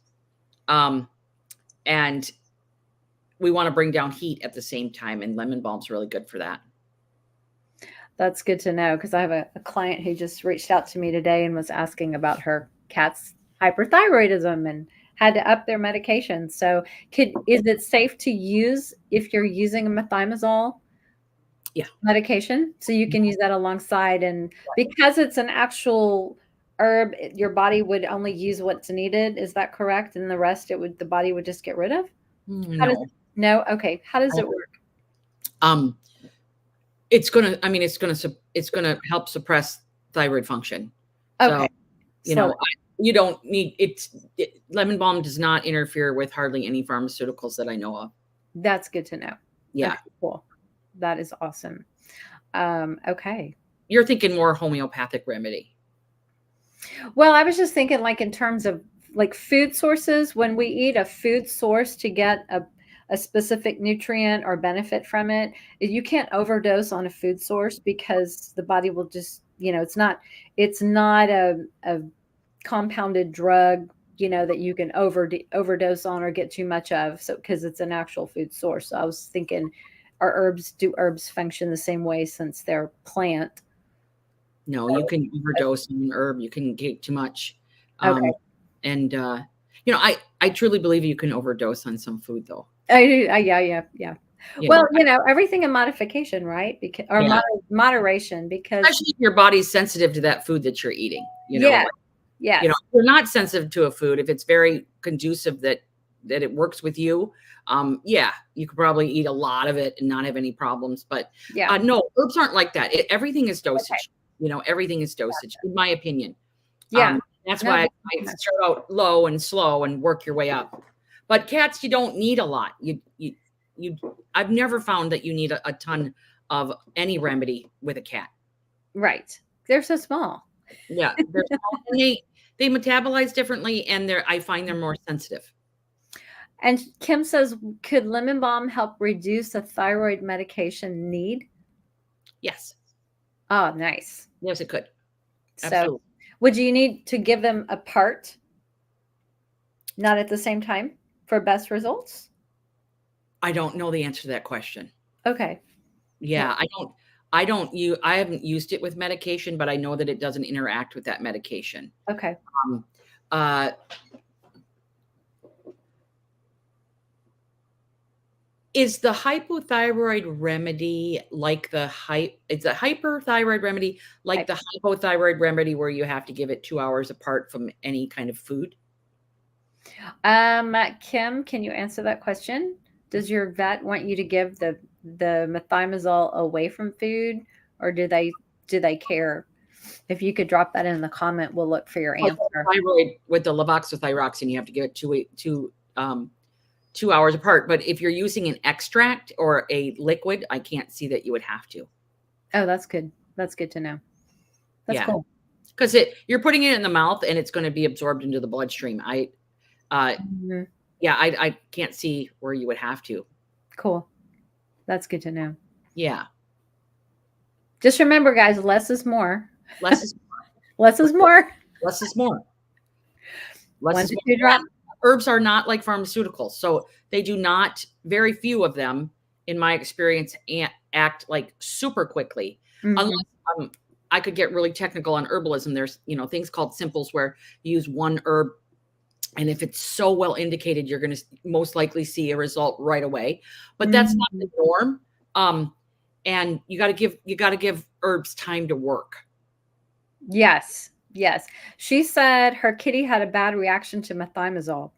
And we want to bring down heat at the same time. And lemon balm's really good for that. That's good to know, because I have a client who just reached out to me today and was asking about her cat's hyperthyroidism and had to up their medication. So is it safe to use if you're using a methimazole medication? So you can use that alongside, and because it's an actual herb, your body would only use what's needed. Is that correct? And the rest the body would just get rid of? No. Okay. How does it work? It's gonna help suppress thyroid function. Okay. So, you don't need lemon balm does not interfere with hardly any pharmaceuticals that I know of. That's good to know. Yeah. Okay, cool. That is awesome. Okay. You're thinking more homeopathic remedy. Well, I was just thinking, like, in terms of like food sources, when we eat a food source to get a specific nutrient or benefit from it, you can't overdose on a food source, because the body will just, it's not a compounded drug, that you can overdose on or get too much of. So, because it's an actual food source. So I was thinking, do herbs function the same way since they're plant? No, you can overdose on an herb. You can get too much. Okay. And, I truly believe you can overdose on some food, though. Yeah. Well, everything in modification, right? Moderation, because especially if your body's sensitive to that food that you're eating. Yeah. If you're not sensitive to a food, if it's very conducive that it works with you, you could probably eat a lot of it and not have any problems. But no, herbs aren't like that. Everything is dosage. Okay. Everything is dosage, in my opinion. Yeah. That's why I start out low and slow and work your way up. But cats, you don't need a lot. I've never found that you need a ton of any remedy with a cat. Right. They're so small. Yeah. They're small, and they metabolize differently, and I find they're more sensitive. And Kim says, could lemon balm help reduce a thyroid medication need? Yes. Oh, nice. Yes, it could. Absolutely. So would you need to give them apart, not at the same time, for best results? I don't know the answer to that question. Okay. Yeah, I haven't used it with medication, but I know that it doesn't interact with that medication. Okay. Is the hypothyroid remedy like it's a hyperthyroid remedy like the hypothyroid remedy where you have to give it 2 hours apart from any kind of food? Kim, can you answer that question? Does your vet want you to give the methimazole away from food, or do they care? If you could drop that in the comment, we'll look for your answer. Thyroid with the levothyroxine, you have to give it 2 hours apart. But if you're using an extract or a liquid, I can't see that you would have to. Oh, that's good. That's good to know. That's cool. Because you're putting it in the mouth and it's going to be absorbed into the bloodstream. Mhm. Yeah, I can't see where you would have to. Cool. That's good to know. Yeah. Just remember, guys, less is more. Less is Less is more. less is more. Less 1 is to more. 2 drops. Herbs are not like pharmaceuticals. So they do not, very few of them, in my experience, act like super quickly. Unless I could get really technical on herbalism. There's, things called simples where you use one herb, and if it's so well indicated, you're going to most likely see a result right away. But that's not the norm. And you got to give herbs time to work. Yes. Yes. She said her kitty had a bad reaction to methimazole.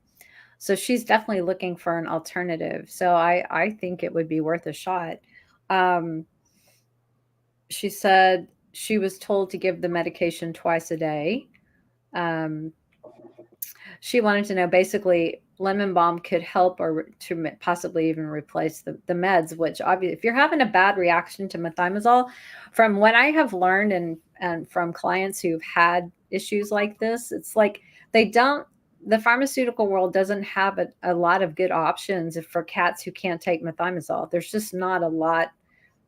So she's definitely looking for an alternative. So I think it would be worth a shot. She said she was told to give the medication twice a day. She wanted to know, basically, lemon balm could help or to possibly even replace the meds, which obviously, if you're having a bad reaction to methimazole, from what I have learned and from clients who've had issues like this, it's like the pharmaceutical world doesn't have a lot of good options for cats who can't take methimazole. There's just not a lot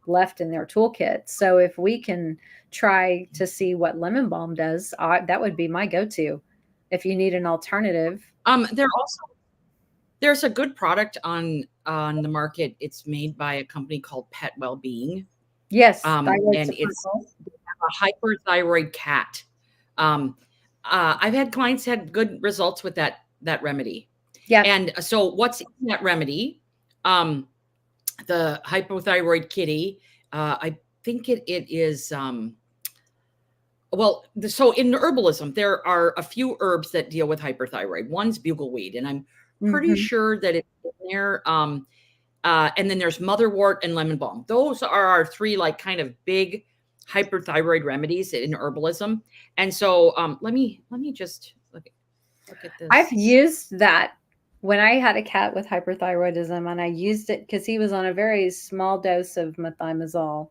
left in their toolkit. So if we can try to see what lemon balm does, that would be my go-to if you need an alternative. There's a good product on the market. It's made by a company called Pet Wellbeing. Yes, and it's a hyperthyroid cat. I've had clients had good results with that remedy. Yeah. And so what's in that remedy? The hypothyroid kitty, I think it is, so in herbalism, there are a few herbs that deal with hyperthyroid. One's bugleweed, and I'm pretty sure that it's in there. And then there's motherwort and lemon balm. Those are our three like kind of big hyperthyroid remedies in herbalism. And so let me just look at this. I've used that when I had a cat with hyperthyroidism, and I used it because he was on a very small dose of methimazole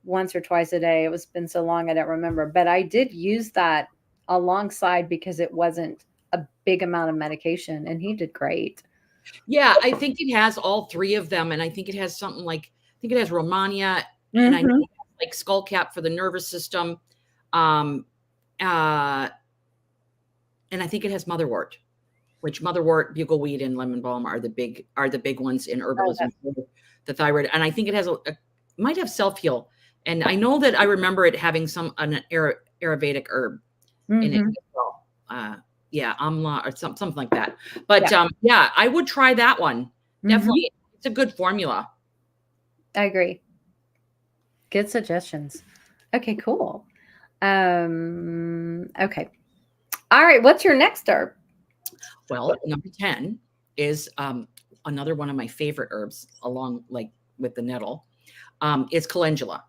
once or twice a day. It was been so long I don't remember, but I did use that alongside because it wasn't a big amount of medication, and he did great. Yeah, I think it has all three of them, and I think it has something like, I think it has Romania, and I know it has like skullcap for the nervous system, and I think it has motherwort, which motherwort, bugleweed, and lemon balm are the big ones in herbalism for the thyroid. And I think it has might have self-heal, and I know that I remember it having an Ayurvedic herb in it as well. Yeah, amla or something like that. But yeah, I would try that one. Definitely. It's a good formula. I agree. Good suggestions. Okay, cool. Okay. All right, what's your next herb? Well, number 10 is another one of my favorite herbs, along like with the nettle, is calendula.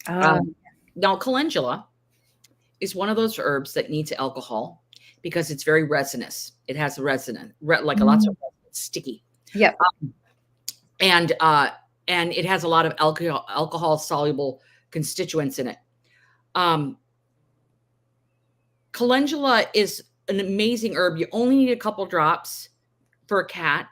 Now, calendula is one of those herbs that needs alcohol because it's very resinous. It has resin, like lots of resin. It's sticky. Yep. And it has a lot of alcohol soluble constituents in it. Calendula is an amazing herb. You only need a couple drops for a cat.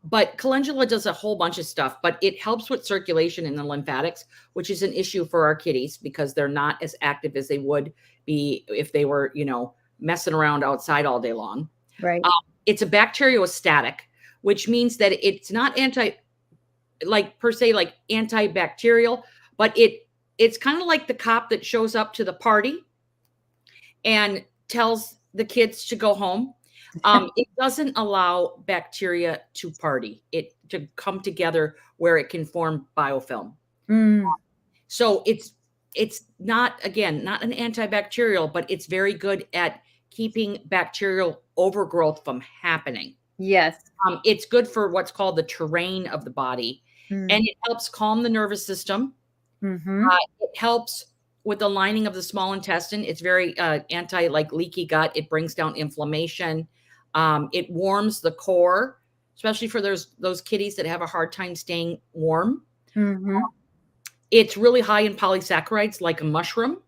But calendula does a whole bunch of stuff, but it helps with circulation in the lymphatics, which is an issue for our kitties because they're not as active as they would be if they were, messing around outside all day long. Right. It's a bacteriostatic, which means that it's not antibacterial, but it's kind of like the cop that shows up to the party and tells the kids to go home. It doesn't allow bacteria to party, to come together where it can form biofilm. So it's not an antibacterial, but it's very good at keeping bacterial overgrowth from happening. Yes. It's good for what's called the terrain of the body, and it helps calm the nervous system. It helps with the lining of the small intestine. It's very anti, like leaky gut. It brings down inflammation. It warms the core, especially for those kitties that have a hard time staying warm. It's really high in polysaccharides, like a mushroom.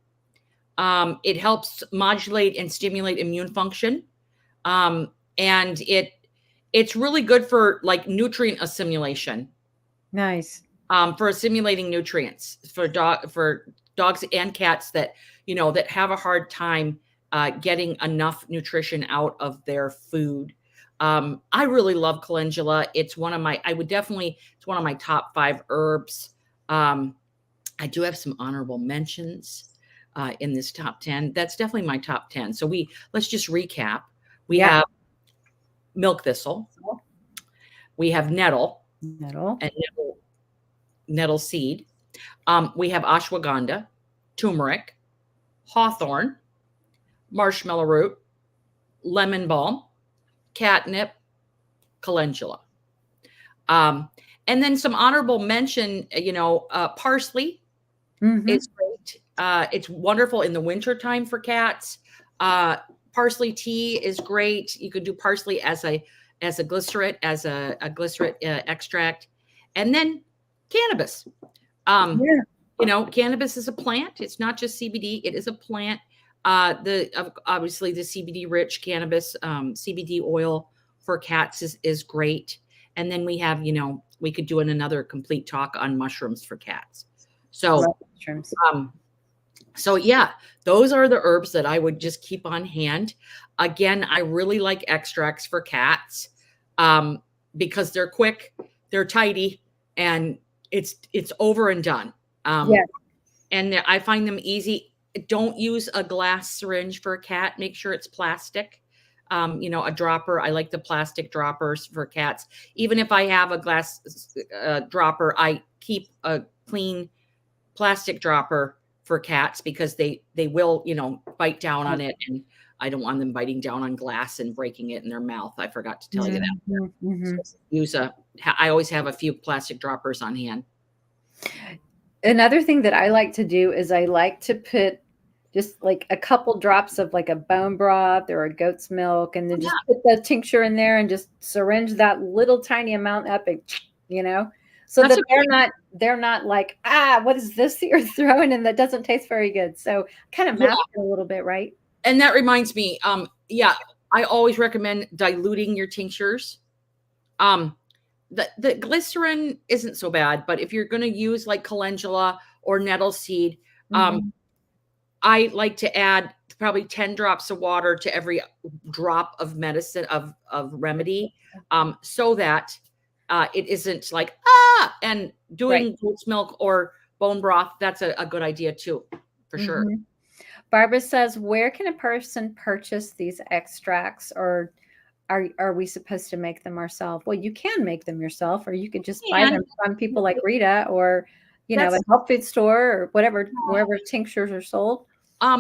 It helps modulate and stimulate immune function. and it's really good for like nutrient assimilation. Nice. For assimilating nutrients for dogs and cats that, you know, that have a hard time getting enough nutrition out of their food. I really love calendula. It's one of my, it's one of my top 5 herbs. I do have some honorable mentions in this top 10. That's definitely my top 10. So let's just recap. We have milk thistle. We have nettle. And nettle seed. We have ashwagandha, turmeric, hawthorn, marshmallow root, lemon balm, catnip, calendula. And then some honorable mention, you know, parsley is great. It's wonderful in the winter time for cats. Parsley tea is great. You could do parsley as a glycerate, extract. And then cannabis. You know, cannabis is a plant. It's not just CBD. It is a plant. Obviously the CBD rich cannabis, CBD oil for cats is great. And then we have, you know, we could do another complete talk on mushrooms for cats. So, so yeah, those are the herbs that I would just keep on hand. Again, I really like extracts for cats because they're quick, they're tidy, and it's over and done. And I find them easy. Don't use a glass syringe for a cat. Make sure it's plastic. You know, a dropper. I like the plastic droppers for cats. Even if I have a glass dropper, I keep a clean plastic dropper for cats because they will, you know, bite down on it, and I don't want them biting down on glass and breaking it in their mouth. I forgot to tell you that. So I always have a few plastic droppers on hand. Another thing that I like to do is I like to put just like a couple drops of like a bone broth or a goat's milk, and then just put the tincture in there and just syringe that little tiny amount up, and, you know, so that they're not like, what is this that you're throwing in that doesn't taste very good? So kind of mask it a little bit, right? And that reminds me, I always recommend diluting your tinctures. The glycerin isn't so bad, but if you're going to use like calendula or nettle seed, I like to add probably 10 drops of water to every drop of medicine of remedy, so that it isn't like, and doing goat's milk or bone broth. That's a good idea too, for sure. Barbara says, where can a person purchase these extracts, or are we supposed to make them ourselves? Well, you can make them yourself, or you could just buy them from people like Rita, or, you know, a health food store or whatever, wherever tinctures are sold. I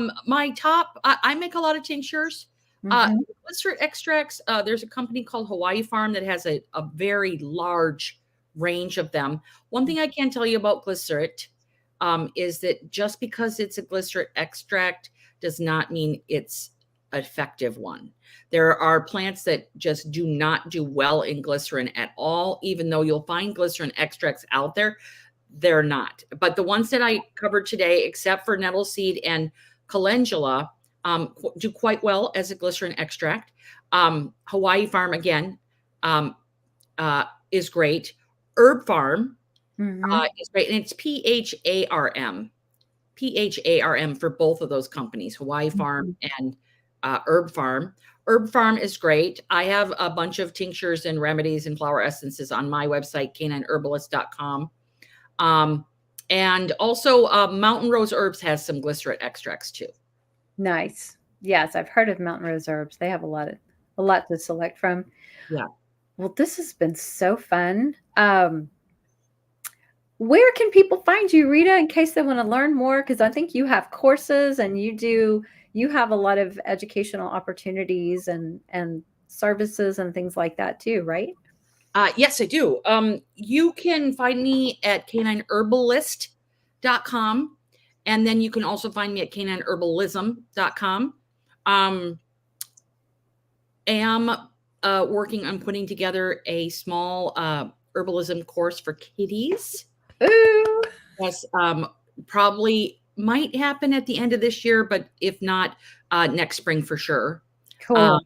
make a lot of tinctures. Glycerate extracts. There's a company called Hawaii Farm that has a very large range of them. One thing I can tell you about glycerate is that just because it's a glycerate extract does not mean it's an effective one. There are plants that just do not do well in glycerin at all, even though you'll find glycerin extracts out there. They're not. But the ones that I covered today, except for nettle seed and calendula, do quite well as a glycerin extract. Hawaii Farm, again, is great. Herb Farm is great. And it's PHARM for both of those companies, Hawaii Farm and Herb Farm. Herb Farm is great. I have a bunch of tinctures and remedies and flower essences on my website, canineherbalist.com. And also Mountain Rose Herbs has some glycerate extracts too. Nice. Yes, I've heard of Mountain Rose Herbs. They have a lot to select from. Yeah. Well, this has been so fun. Where can people find you, Rita, in case they want to learn more? Because I think you have courses and you have a lot of educational opportunities and services and things like that too, right? Yes, I do. You can find me at canineherbalist.com. And then you can also find me at canineherbalism.com. I am working on putting together a small herbalism course for kitties. Ooh. Yes, probably might happen at the end of this year, but if not, next spring for sure. Cool.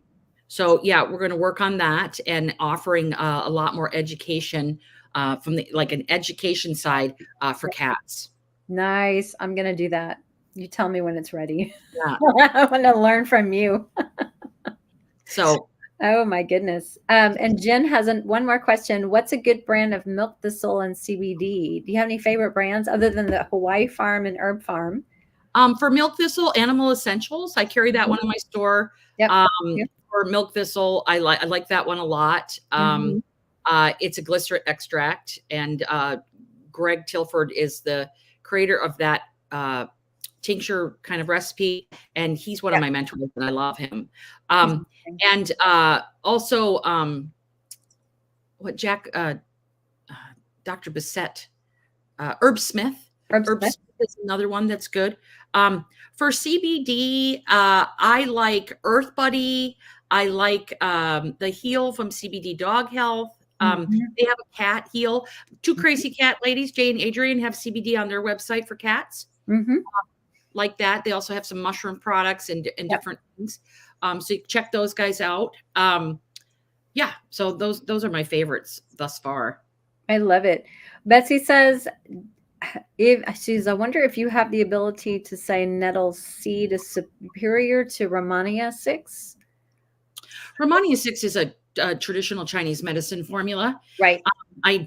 So yeah, we're going to work on that and offering a lot more education from the like an education side for cats. Nice. I'm going to do that. You tell me when it's ready. Yeah. I want to learn from you. So Oh my goodness. And Jen has one more question. What's a good brand of milk thistle and CBD? Do you have any favorite brands other than the Hawaii Farm and Herb Farm? for milk thistle, Animal Essentials, I carry that one in my store. Yep. For milk thistle, I like that one a lot. It's a glycerol extract, and Greg Tilford is the creator of that tincture kind of recipe, and he's one of my mentors, and I love him. And also, Dr. Bissett, Herb Smith. Herb Smith is another one that's good. For CBD, I like Earth Buddy. I like the Heal from CBD Dog Health. They have a cat heal. Two Crazy Cat Ladies, Jay and Adrian, have CBD on their website for cats. Like that. They also have some mushroom products and different things. So you check those guys out. Yeah, so those are my favorites thus far. I love it. Betsy says, I wonder if you have the ability to say Nettle seed is superior to Romania 6. Romania 6 is a traditional Chinese medicine formula. Right. I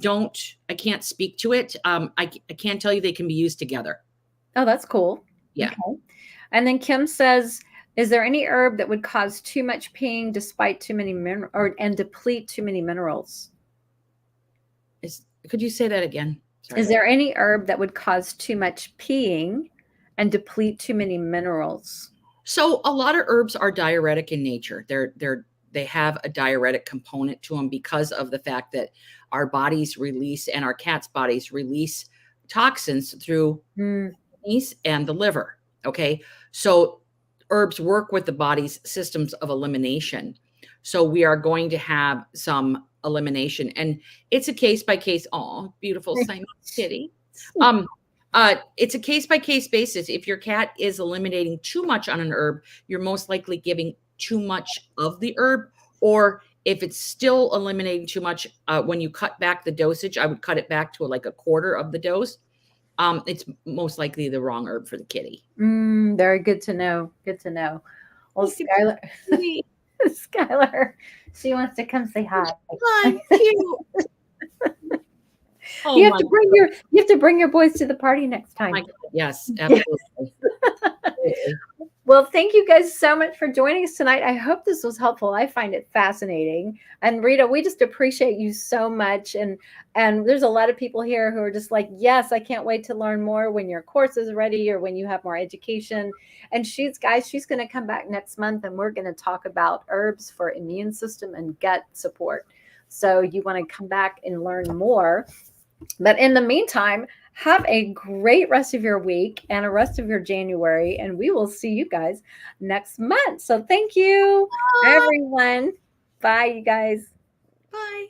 can't speak to it. I can tell you they can be used together. Oh, that's cool. Yeah. Okay. And then Kim says, is there any herb that would cause too much peeing despite too many and deplete too many minerals? Could you say that again? Sorry. Is there any herb that would cause too much peeing and deplete too many minerals? So a lot of herbs are diuretic in nature. They have a diuretic component to them because of the fact that our bodies release and our cats' bodies release toxins through the kidneys and the liver. Okay. So herbs work with the body's systems of elimination. So we are going to have some elimination, and it's a case by case. Oh, beautiful Simon kitty. It's a case by case basis. If your cat is eliminating too much on an herb, you're most likely giving too much of the herb. Or if it's still eliminating too much, when you cut back the dosage, I would cut it back to like a quarter of the dose. It's most likely the wrong herb for the kitty. Very good to know. Good to know. Well, Skylar, Skylar, she wants to come say hi. Hi, cute. Oh, you have to bring your boys to the party next time. Yes, absolutely. Well, thank you guys so much for joining us tonight. I hope this was helpful. I find it fascinating. And Rita, we just appreciate you so much. And there's a lot of people here who are just like, yes, I can't wait to learn more when your course is ready or when you have more education. And she's going to come back next month, and we're going to talk about herbs for immune system and gut support. So you want to come back and learn more. But in the meantime, have a great rest of your week and a rest of your January, and we will see you guys next month. So thank you, everyone. Bye, you guys. Bye.